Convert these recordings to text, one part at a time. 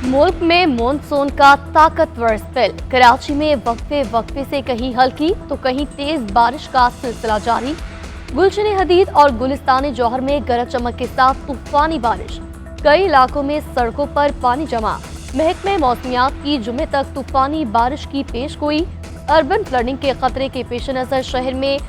मुल्क में मॉनसून का ताकतवर स्पेल। कराची में वक्फे से कहीं हल्की तो कहीं तेज बारिश का सिलसिला जारी। गुलशन हदीद और गुलिस्तान जौहर में गरज चमक के साथ तूफानी बारिश। कई इलाकों में सड़कों पर पानी जमा। महकमे मौसमियात की जुमे तक तूफानी बारिश की पेशगोई। अर्बन फ्लडिंग के खतरे के पेश नजर शहर में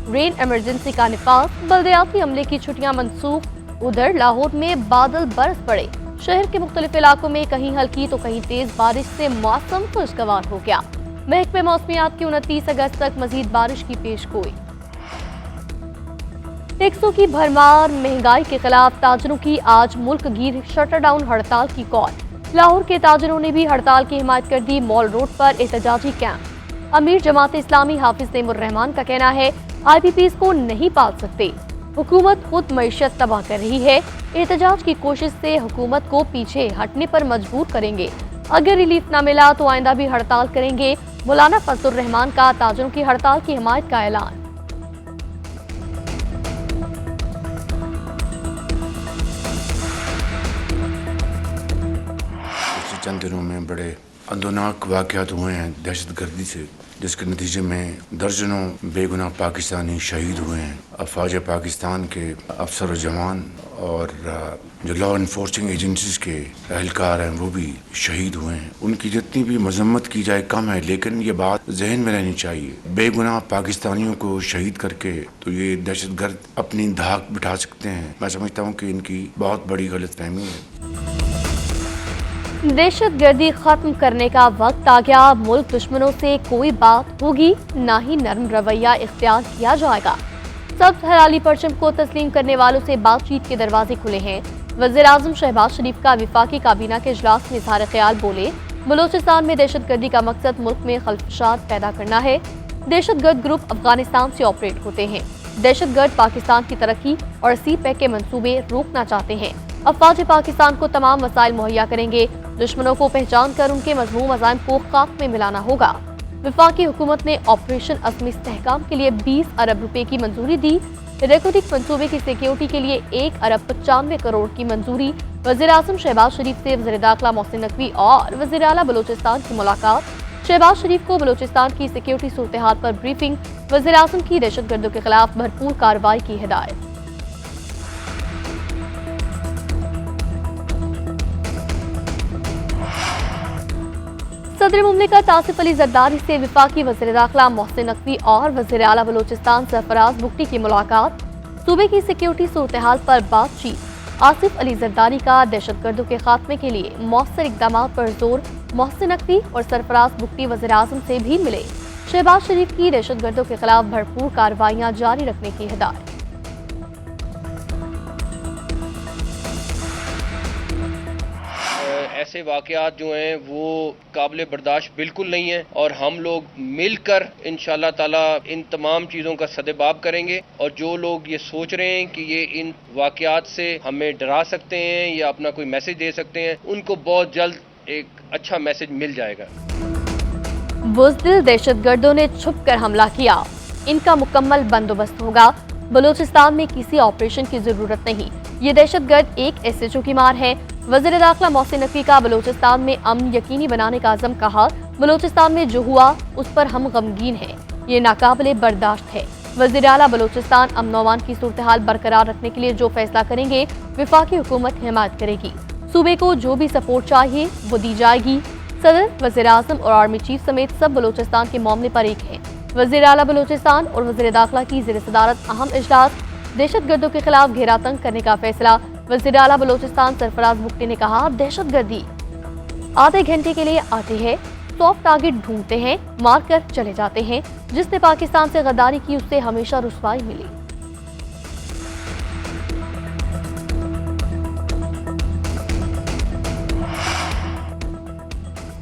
रेन इमरजेंसी का निफाज। बल्दियाती अमले की छुट्टियां मनसूख। उधर लाहौर में बादल बरस पड़े। शहर के मुख्तलिफ इलाकों में कहीं हल्की तो कहीं तेज बारिश से मौसम खुशगवार हो गया। महकमे मौसमियात की 29 अगस्त तक मजीद बारिश की पेशगोई। टैक्सों की भरमार, महंगाई के खिलाफ ताजरों की आज मुल्क गिर शटर डाउन हड़ताल की कॉल। लाहौर के ताजरों ने भी हड़ताल की हिमायत कर दी। मॉल रोड पर एहतजाजी कैंप। अमीर जमात इस्लामी हाफिज तैमूर रहमान का कहना है IPPs को नहीं पाल सकते, हुकूमत खुद मईशत तबाह कर रही है। एहतजाज की कोशिश से हुकूमत को पीछे हटने पर मजबूर करेंगे। अगर रिलीफ न मिला तो आइंदा भी हड़ताल करेंगे। मौलाना फजलुर रहमान का ताजरों की हड़ताल की हिमायत का ऐलान। चंद दिनों में बड़े अंदोनाक वाक़यात हुए हैं दहशत गर्दी से, जिसके नतीजे में दर्जनों बेगुनाह पाकिस्तानी शहीद हुए हैं। अफवाज पाकिस्तान के अफसर जवान और जो लॉ इन्फोर्सिंग एजेंसीज के एहलकार हैं वो भी शहीद हुए हैं। उनकी जितनी भी मजम्मत की जाए कम है, लेकिन ये बात जहन में रहनी चाहिए, बेगुनाह पाकिस्तानियों को शहीद करके तो ये दहशत गर्द अपनी धाक बिठा सकते हैं। मैं समझता हूँ कि इनकी बहुत बड़ी गलतफहमी है। दहशत गर्दी खत्म करने का वक्त आ गया। मुल्क दुश्मनों से कोई बात होगी, ना ही नरम रवैया इख्तियार किया जाएगा। सब हलाली परचम को तस्लीम करने वालों से बातचीत के दरवाजे खुले हैं। वज़ीर आज़म शहबाज शरीफ का विफाकी काबीना के इजलास में इज़हार ख्याल बोले, बलोचिस्तान में दहशत गर्दी का मकसद मुल्क में खलफशात पैदा करना है। दहशत गर्द ग्रुप अफगानिस्तान से ऑपरेट होते हैं। दहशत गर्द पाकिस्तान की तरक्की और CPEC के मंसूबे रोकना चाहते हैं। अफवाज पाकिस्तान को तमाम वसाइल मुहैया करेंगे। दुश्मनों को पहचान कर उनके मज़मूम अज़ाइम को खाक में मिलाना होगा। वफाकी हुकूमत ने ऑपरेशन असमी इस्तेहकाम के लिए 20 अरब रुपए की मंजूरी दी। रेकोटिक मंसूबे की सिक्योरिटी के लिए 1 अरब 95 करोड़ की मंजूरी। वज़ीर आज़म शहबाज शरीफ से वज़ीर दाखिला मोहसिन नकवी और वज़ीर आला बलोचिस्तान की मुलाकात। शहबाज शरीफ को बलोचिस्तान की सिक्योरिटी सूरत हाल पर ब्रीफिंग। वज़ीर आज़म की दहशत गर्दों के खिलाफ भरपूर कार्रवाई की हिदायत। सदर मुमलिकत आसिफ अली जरदारी से वफाकी वज़ीर दाखिला मोहसिन नकवी और वज़ीर आला बलोचिस्तान सरफराज बुगटी की मुलाकात। सूबे की सिक्योरिटी सूरत हाल पर बातचीत। आसिफ अली जरदारी का दहशत गर्दों के खात्मे के लिए मौसर इकदाम पर जोर। मोहसिन नकवी और सरफराज बुगटी वज़ीर आज़म से भी मिले। शहबाज शरीफ की दहशत गर्दों के खिलाफ भरपूर कार्रवाइयाँ जारी रखने की हिदायत। ऐसे वाक़यात जो हैं वो काबिल बर्दाश्त बिल्कुल नहीं है और हम लोग मिलकर इंशाअल्लाह ताला इन तमाम चीज़ों का सदेबाब करेंगे। और जो लोग ये सोच रहे हैं कि ये इन वाक़यात से हमें डरा सकते हैं या अपना कोई मैसेज दे सकते हैं, उनको बहुत जल्द एक अच्छा मैसेज मिल जाएगा। बुज़दिल दहशत गर्दों ने छुप कर हमला किया, इनका मुकम्मल बंदोबस्त होगा। बलूचिस्तान में किसी ऑपरेशन की जरूरत नहीं। ये दहशत गर्द एक SHO की मार है। वज़ीर दाखिला मोहसिन नकवी का बलूचिस्तान में अमन यकीनी बनाने का अज़म। कहा, बलूचिस्तान में जो हुआ उस पर हम गमगीन हैं, ये नाकाबिले बर्दाश्त है। वज़ीर आला बलूचिस्तान अमन अमान की सूरत हाल बरकरार रखने के लिए जो फैसला करेंगे वफाकी हुकूमत हिमायत करेगी। सूबे को जो भी सपोर्ट चाहिए वो दी जाएगी। सदर, वज़ीर आज़म और आर्मी चीफ समेत सब बलूचिस्तान के मामले पर एक हैं। वज़ीर आला बलूचिस्तान और वज़ीर दाखिला की ज़ेर सदारत अहम इजलास। दहशत गर्दों के खिलाफ घेरा तंग करने का फैसला। वज़ीर आला बलूचिस्तान सरफराज बुगटी ने कहा, दहशत गर्दी आधे घंटे के लिए आते हैं, सॉफ्ट टारगेट ढूंढते हैं, मार कर चले जाते हैं। जिसने पाकिस्तान से गद्दारी की उससे हमेशा रुसवाई मिली।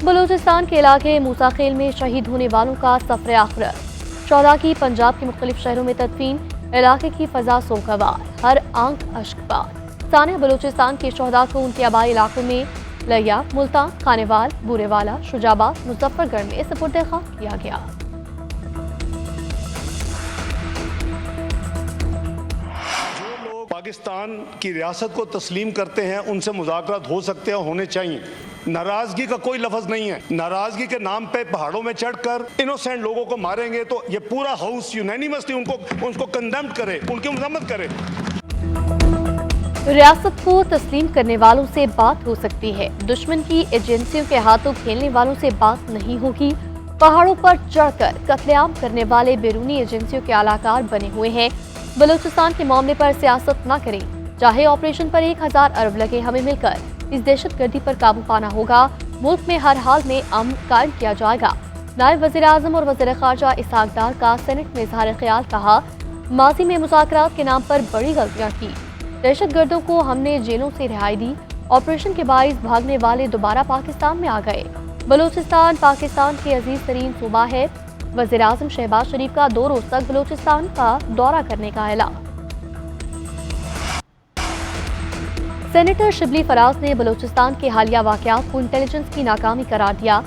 बलूचिस्तान के इलाके मूसा खेल में शहीद होने वालों का सफर आखिरत। शोहदा की पंजाब के मुख्तलिफ शहरों में तदफीन। इलाके की फजा सोगवार, हर आंख अश्कबार। सानिया बलूचिस्तान के शोहदा को उनके आबाई इलाकों में लिया, मुल्तान, खानेवाल, बूरेवाला, शुजाबाद, मुजफ्फरगढ़ में सपुर्द खाक किया गया। پاکستان کی ریاست کو تسلیم کرتے ہیں ان سے مذاکرات ہو سکتے ہیں، ہونے چاہیے. ناراضگی کا کوئی لفظ نہیں ہے. ناراضگی کے نام پہ پہاڑوں میں چڑھ کر انوسینٹ لوگوں کو ماریں گے تو یہ پورا ہاؤس یونینیمسلی ان کو کنڈیمڈ کرے، ان کی مذمت کرے. ریاست کو تسلیم کرنے والوں سے بات ہو سکتی ہے، دشمن کی ایجنسیوں کے ہاتھوں کھیلنے والوں سے بات نہیں ہوگی. پہاڑوں پر چڑھ کر قتل عام کرنے والے بیرونی ایجنسیوں کے اعلی کار بنے ہوئے ہیں. بلوچستان کے معاملے پر سیاست نہ کریں، چاہے آپریشن پر 1000 ارب لگے، ہمیں مل کر اس دہشت گردی پر قابو پانا ہوگا. ملک میں ہر حال میں امن قائم کیا جائے گا. نائب وزیر اعظم اور وزیر خارجہ اسحاق ڈار کا سینٹ میں اظہار خیال. کہا ماضی میں مذاکرات کے نام پر بڑی غلطیاں کی، دہشت گردوں کو ہم نے جیلوں سے رہائی دی، آپریشن کے باعث بھاگنے والے دوبارہ پاکستان میں آ گئے. بلوچستان پاکستان کے عزیز ترین صوبہ ہے. وزیر اعظم شہباز شریف کا 2 روز تک بلوچستان کا دورہ کرنے کا اعلان. سینیٹر شبلی فراز نے بلوچستان کے حالیہ واقعات کو انٹیلیجنس کی ناکامی قرار دیا.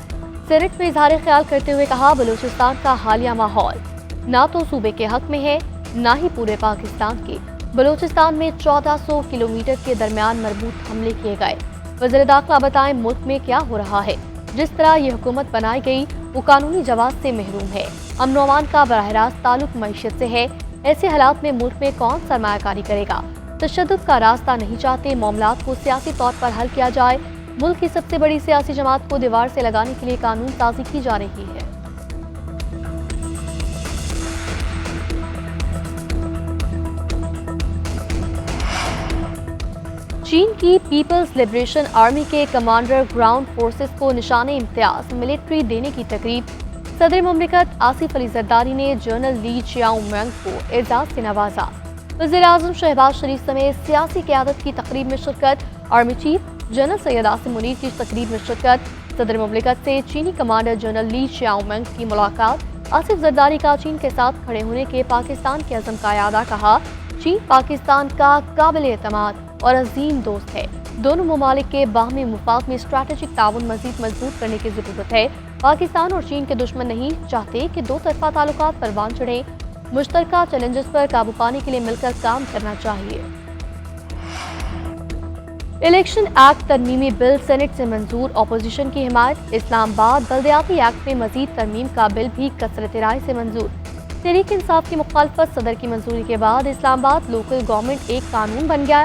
سینیٹ میں اظہار خیال کرتے ہوئے کہا بلوچستان کا حالیہ ماحول نہ تو صوبے کے حق میں ہے نہ ہی پورے پاکستان کے. بلوچستان میں 1400 کلومیٹر کے درمیان مربوط حملے کیے گئے. وزیر داخلہ بتائیں ملک میں کیا ہو رہا ہے. جس طرح یہ حکومت بنائی گئی وہ قانونی جواز سے محروم ہے. امن و امان کا براہ راست تعلق معیشت سے ہے. ایسے حالات میں ملک میں کون سرمایہ کاری کرے گا؟ تشدد کا راستہ نہیں چاہتے، معاملات کو سیاسی طور پر حل کیا جائے. ملک کی سب سے بڑی سیاسی جماعت کو دیوار سے لگانے کے لیے قانون سازی کی جا رہی ہے. چین کی پیپلز لبریشن آرمی کے کمانڈر گراؤنڈ فورسز کو نشان امتیاز ملٹری دینے کی تقریب. صدر مملکت آصف علی زرداری نے جنرل لی چیاؤ مینگ کو اعزاز سے نوازا. وزیر اعظم شہباز شریف سمیت سیاسی قیادت کی تقریب میں شرکت. Army chief general Syed Asim Munir کی تقریب میں شرکت. صدر مملکت سے چینی کمانڈر جنرل لی چیاؤ مینگ کی ملاقات. آصف زرداری کا چین کے ساتھ کھڑے ہونے کے پاکستان کے عزم کا اعادہ. کہا چین پاکستان کا قابل اعتماد اور عظیم دوست ہے. دونوں ممالک کے باہمی مفاد میں اسٹریٹجک تعاون مزید مضبوط کرنے کی ضرورت ہے. پاکستان اور چین کے دشمن نہیں چاہتے کہ 2 طرفہ تعلقات پروان چڑھیں. مشترکہ چیلنجز پر قابو پانے کے لیے مل کر کام کرنا چاہیے. الیکشن ایکٹ ترمیمی بل سینٹ سے منظور، اپوزیشن کی حمایت. اسلام آباد بلدیاتی ایکٹ میں مزید ترمیم کا بل بھی کثرت رائے سے منظور. تحریک انصاف کی مخالفت، صدر کی منظوری کے بعد اسلام آباد لوکل گورنمنٹ ایک قانون بن گیا.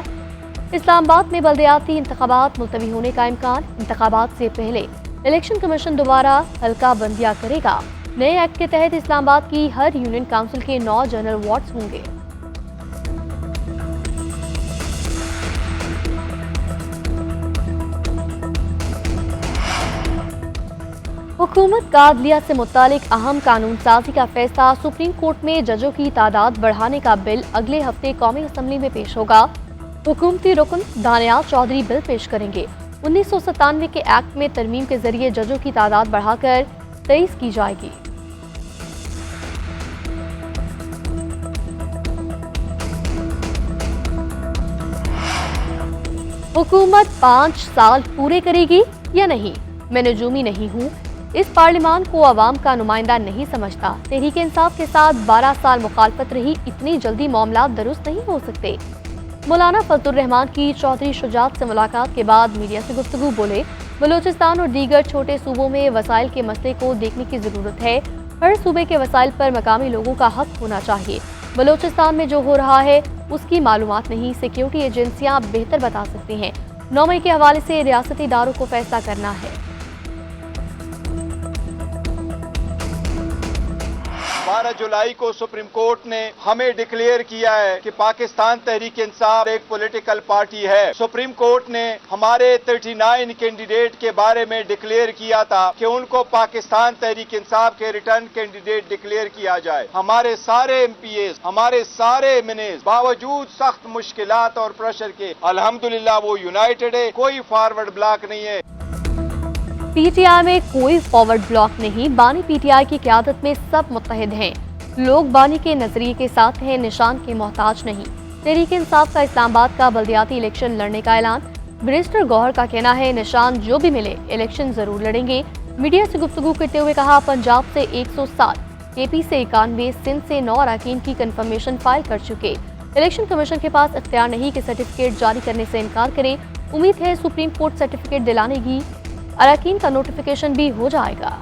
اسلام آباد میں بلدیاتی انتخابات ملتوی ہونے کا امکان. انتخابات سے پہلے الیکشن کمیشن دوبارہ حلقہ بندیاں کرے گا. نئے ایکٹ کے تحت اسلام آباد کی ہر یونین کونسل کے 9 جنرل وارڈز ہوں گے. حکومت کا عدلیہ سے متعلق اہم قانون سازی کا فیصلہ. سپریم کورٹ میں ججوں کی تعداد بڑھانے کا بل اگلے ہفتے قومی اسمبلی میں پیش ہوگا. حکومتی رکن دانیال چودھری بل پیش کریں گے. 1997 کے ایکٹ میں ترمیم کے ذریعے ججوں کی تعداد بڑھا کر 23 کی جائے گی. حکومت 5 سال پورے کرے گی یا نہیں؟ میں نجومی نہیں ہوں. اس پارلیمان کو عوام کا نمائندہ نہیں سمجھتا. تحریک انصاف کے ساتھ 12 سال مخالفت رہی، اتنی جلدی معاملات درست نہیں ہو سکتے. مولانا فضل الرحمان کی چودھری شجاعت سے ملاقات کے بعد میڈیا سے گفتگو. بولے بلوچستان اور دیگر چھوٹے صوبوں میں وسائل کے مسئلے کو دیکھنے کی ضرورت ہے. ہر صوبے کے وسائل پر مقامی لوگوں کا حق ہونا چاہیے. بلوچستان میں جو ہو رہا ہے اس کی معلومات نہیں، سیکیورٹی ایجنسیاں بہتر بتا سکتی ہیں. 9 مئی کے حوالے سے ریاستی اداروں کو فیصلہ کرنا ہے. 12 جولائی کو سپریم کورٹ نے ہمیں ڈکلیئر کیا ہے کہ پاکستان تحریک انصاف ایک پولیٹیکل پارٹی ہے. سپریم کورٹ نے ہمارے 39 کینڈیڈیٹ کے بارے میں ڈکلیئر کیا تھا کہ ان کو پاکستان تحریک انصاف کے ریٹرن کینڈیڈیٹ ڈکلیئر کیا جائے. ہمارے سارے ایم پی ایز، ہمارے سارے ایم این ایز باوجود سخت مشکلات اور پریشر کے الحمدللہ وہ یونائٹڈ ہے. کوئی فارورڈ بلاک نہیں ہے. پی ٹی آئی میں کوئی فارورڈ بلاک نہیں. بانی پی ٹی آئی کی قیادت میں سب متحد ہیں. لوگ بانی کے نظریے کے ساتھ ہیں، نشان کے محتاج نہیں. تحریک انصاف کا اسلام آباد کا بلدیاتی الیکشن لڑنے کا اعلان. برسٹر گوہر کا کہنا ہے نشان جو بھی ملے الیکشن ضرور لڑیں گے. میڈیا سے گفتگو کرتے ہوئے کہا پنجاب سے 107، کے پی سے 91، سندھ سے 9 اراکین کی کنفرمیشن فائل کر چکے. इलेक्शन कमीशन के पास इख्तियार नहीं कि सर्टिफिकेट जारी करने से इनकार करे। उम्मीद है सुप्रीम कोर्ट सर्टिफिकेट दिलाने की, अरकान का नोटिफिकेशन भी हो जाएगा।